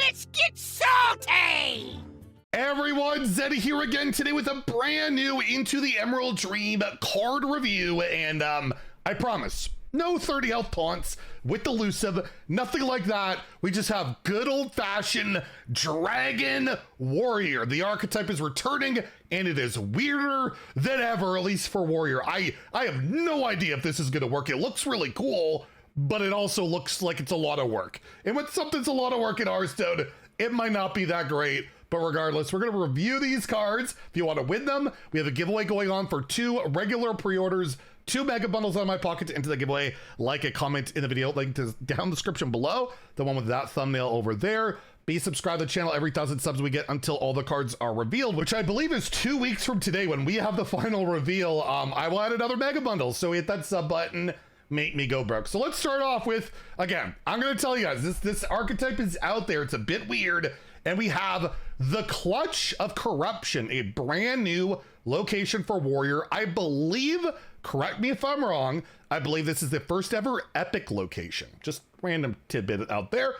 Let's get salty! Everyone, Zeddy here again today with a brand new Into the Emerald Dream card review, and I promise, no 30 health taunts with elusive, nothing like that. We just have good old-fashioned Dragon Warrior. The archetype is returning, and it is weirder than ever, at least for Warrior. I have no idea if this is gonna work. It looks really cool, but it also looks like it's a lot of work. And when something's a lot of work in Hearthstone, it might not be that great. But regardless, we're going to review these cards. If you want to win them, we have a giveaway going on for 2 regular pre-orders, 2 mega bundles out of my pocket to enter the giveaway. Like and comment in the video, link to down description below, the one with that thumbnail over there. Be subscribed to the channel every 1,000 subs we get until all the cards are revealed, which I believe is 2 weeks from today when we have the final reveal. I will add another mega bundle, so hit that sub button. Make me go broke. So let's start off with, again, I'm going to tell you guys, this archetype is out there. It's a bit weird. And we have the Clutch of Corruption, a brand new location for Warrior. I believe, correct me if I'm wrong, I believe this is the first ever epic location. Just random tidbit out there.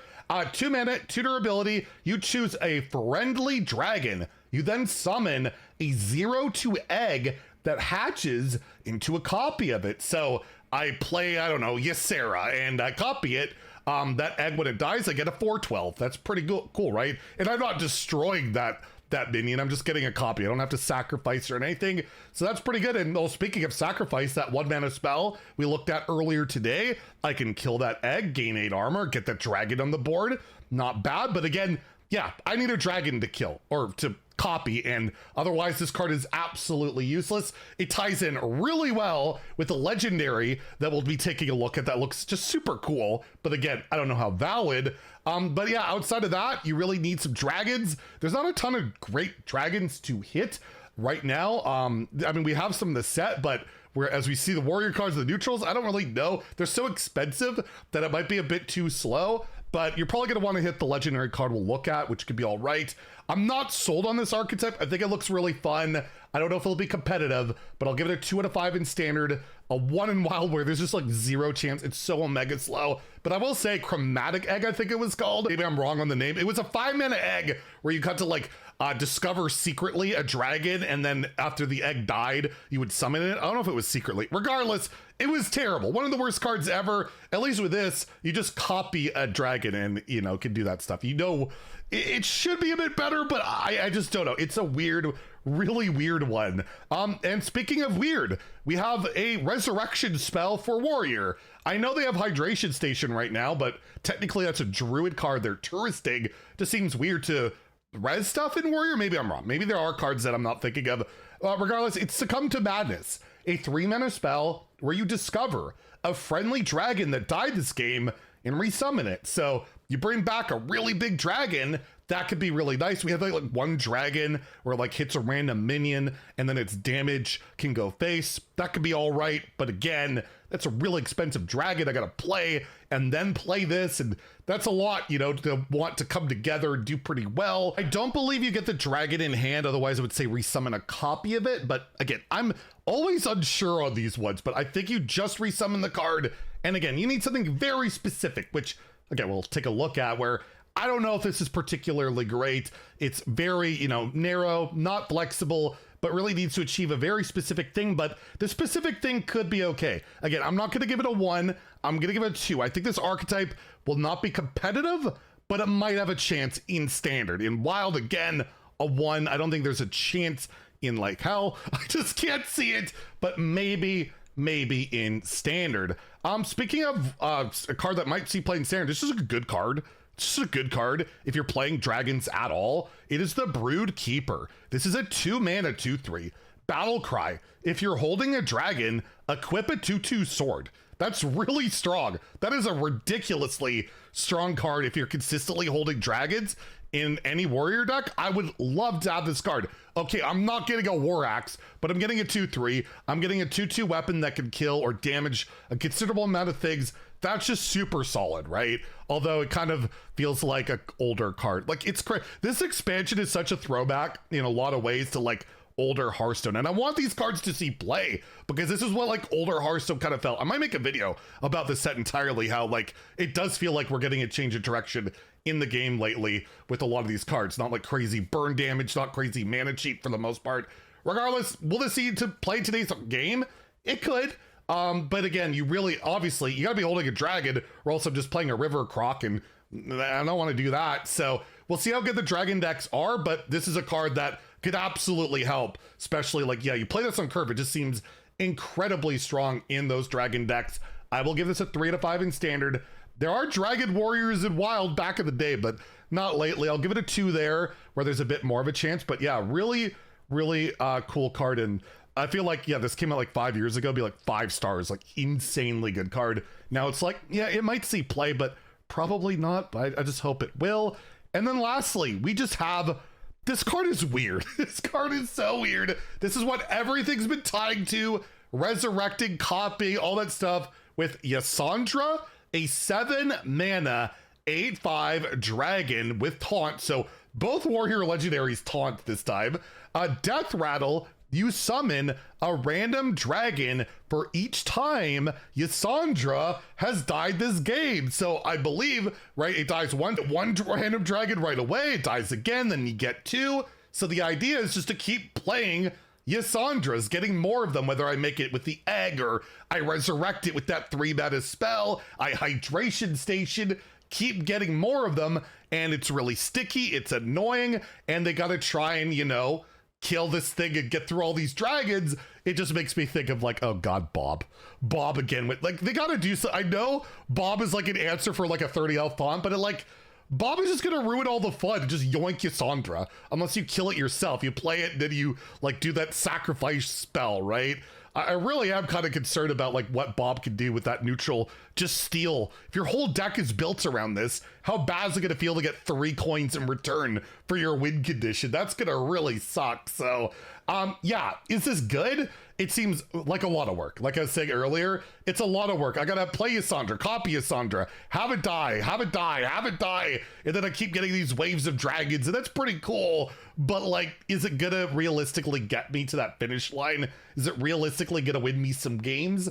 2 mana, 2 durability. You choose a friendly dragon. You then summon a 0/2 egg that hatches into a copy of it. So I play, I don't know, Ysondre, and I copy it. That egg, when it dies, I get a 4/12. That's pretty cool, right? And I'm not destroying that minion. I'm just getting a copy. I don't have to sacrifice or anything. So that's pretty good. And speaking of sacrifice, that 1 mana spell we looked at earlier today, I can kill that egg, gain 8 armor, get that dragon on the board. Not bad. But again, yeah, I need a dragon to kill or to copy, and otherwise this card is absolutely useless. It ties in really well with the legendary that we'll be taking a look at. That looks just super cool, but again, I don't know how valid. But yeah, outside of that, you really need some dragons. There's not a ton of great dragons to hit right now. I mean, we have some in the set, but as we see the warrior cards, the neutrals, I don't really know. They're so expensive that it might be a bit too slow, but you're probably going to want to hit the legendary card we'll look at, which could be all right. I'm not sold on this archetype. I think it looks really fun. I don't know if it'll be competitive, but I'll give it a 2 out of 5 in standard, a 1 in wild, where there's just like 0 chance. It's so omega slow. But I will say Chromatic Egg, I think it was called. Maybe I'm wrong on the name. It was a 5 mana egg where you got to like discover secretly a dragon, and then after the egg died, you would summon it. I don't know if it was secretly. Regardless, it was terrible. One of the worst cards ever. At least with this, you just copy a dragon and, you know, can do that stuff. You know, it should be a bit better, but I just don't know. It's a weird, really weird one. And speaking of weird, we have a resurrection spell for Warrior. I know they have Hydration Station right now, but technically that's a druid card. They're touristing. Just seems weird to res stuff in Warrior. Maybe I'm wrong. Maybe there are cards that I'm not thinking of. Regardless, it's Succumb to Madness, a 3 mana spell where you discover a friendly dragon that died this game and resummon it. So you bring back a really big dragon. That could be really nice. We have like 1 dragon where it like hits a random minion and then its damage can go face. That could be all right. But again, that's a really expensive dragon I gotta play and then play this. And that's a lot, you know, to want to come together and do pretty well. I don't believe you get the dragon in hand. Otherwise I would say resummon a copy of it. But again, I'm always unsure on these ones, but I think you just resummon the card. And again, you need something very specific, which again, we'll take a look at, where I don't know if this is particularly great. It's very, you know, narrow, not flexible, but really needs to achieve a very specific thing. But the specific thing could be okay. Again, I'm not going to give it a 1. I'm going to give it a 2. I think this archetype will not be competitive, but it might have a chance in standard. In wild, again, a 1. I don't think there's a chance in like hell. I just can't see it, but maybe in standard. Speaking of a card that might see play in standard, this is a good card. This is a good card if you're playing dragons at all. It is the Brood Keeper. This is a 2 mana 2/3 battle cry. If you're holding a dragon, equip a 2/2 sword. That's really strong. That is a ridiculously strong card if you're consistently holding dragons in any warrior deck. I would love to have this card. Okay, I'm not getting a War Axe, but I'm getting a 2/3. I'm getting a 2/2 weapon that can kill or damage a considerable amount of things. That's just super solid, right? Although it kind of feels like an older card. Like, it's crazy. This expansion is such a throwback in a lot of ways to like older Hearthstone, and I want these cards to see play because this is what like older Hearthstone kind of felt. I might make a video about this set entirely, how like it does feel like we're getting a change of direction in the game lately with a lot of these cards. Not like crazy burn damage, not crazy mana cheat for the most part. Regardless, will this see to play today's game? It could. But again, you really, obviously, you gotta be holding a dragon or else I'm just playing a river croc, and I don't want to do that. So we'll see how good the dragon decks are, but this is a card that could absolutely help, especially like, yeah, you play this on curve, it just seems incredibly strong in those dragon decks. I will give this a 3 out of 5 in standard. There are dragon warriors in wild back in the day, but not lately. I'll give it a 2 there, where there's a bit more of a chance. But yeah, really cool card. And I feel like, yeah, this came out like 5 years ago, be like 5 stars, like insanely good card. Now it's like, yeah, it might see play, but probably not. But I just hope it will. And then lastly, we just have, this card is weird. This card is so weird. This is what everything's been tying to: resurrecting, copy, all that stuff, with Ysondre, a 7 mana 8/5 dragon with taunt. So both warrior legendaries taunt this time. Death Rattle, you summon a random dragon for each time Ysondre has died this game. So I believe, right, it dies one random dragon right away, it dies again, then you get 2. So the idea is just to keep playing Ysondres, getting more of them, whether I make it with the egg or I resurrect it with that 3 mana spell, I hydration station, keep getting more of them, and it's really sticky, it's annoying, and they gotta try and, you know, kill this thing and get through all these dragons. It just makes me think of like, oh god, Bob again, with like, they gotta do so. I know Bob is like an answer for like a 30 health taunt, but it like, Bob is just gonna ruin all the fun and just yoink Ysondre unless you kill it yourself. You play it and then you like do that sacrifice spell, right? I really am kind of concerned about like what Bob can do with that neutral just steal. If your whole deck is built around this, how bad is it gonna feel to get 3 coins in return for your win condition? That's gonna really suck. So yeah, is this good? It seems like a lot of work. Like I was saying earlier, it's a lot of work. I gotta play Ysondre, copy Ysondre, have it die, and then I keep getting these waves of dragons, and that's pretty cool. But like, is it gonna realistically get me to that finish line? Is it realistically gonna win me some games?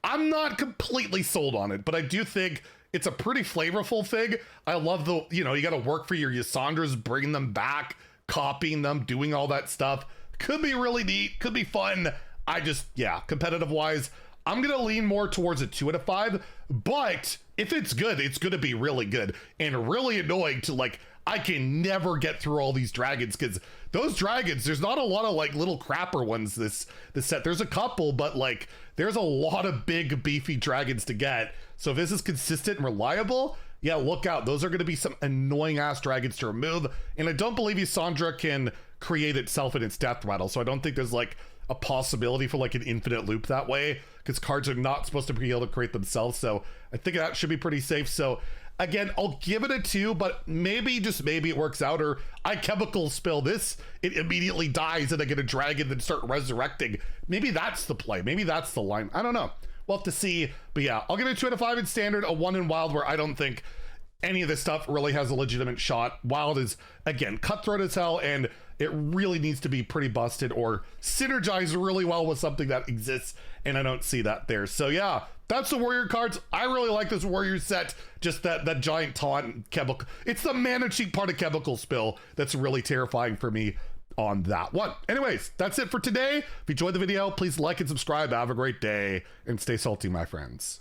I'm not completely sold on it, but I do think it's a pretty flavorful thing. I love the, you know, you gotta work for your Ysondres, bringing them back, copying them, doing all that stuff. Could be really neat, could be fun. I just, yeah, competitive wise, I'm gonna lean more towards a 2 out of 5, but if it's good, it's gonna be really good and really annoying to like, I can never get through all these dragons, because those dragons, there's not a lot of like little crapper ones this set. There's a couple, but like there's a lot of big beefy dragons to get. So if this is consistent and reliable, yeah, look out. Those are gonna be some annoying ass dragons to remove. And I don't believe Ysondre can create itself in its death rattle. So I don't think there's like a possibility for like an infinite loop that way, because cards are not supposed to be able to create themselves. So I think that should be pretty safe. So again, I'll give it a 2, but maybe, just maybe it works out, or I chemical spill this, it immediately dies and I get a dragon and start resurrecting. Maybe that's the play. Maybe that's the line. I don't know. We'll have to see. But yeah, I'll give it a 2 out of 5 in standard, a 1 in wild, where I don't think any of this stuff really has a legitimate shot. Wild is, again, cutthroat as hell, and it really needs to be pretty busted or synergize really well with something that exists, and I don't see that there. So yeah, that's the warrior cards. I really like this warrior set. Just that giant taunt and chemical. It's the mana cheat part of chemical spill that's really terrifying for me on that one. Anyways, that's it for today. If you enjoyed the video, please like and subscribe. Have a great day and stay salty, my friends.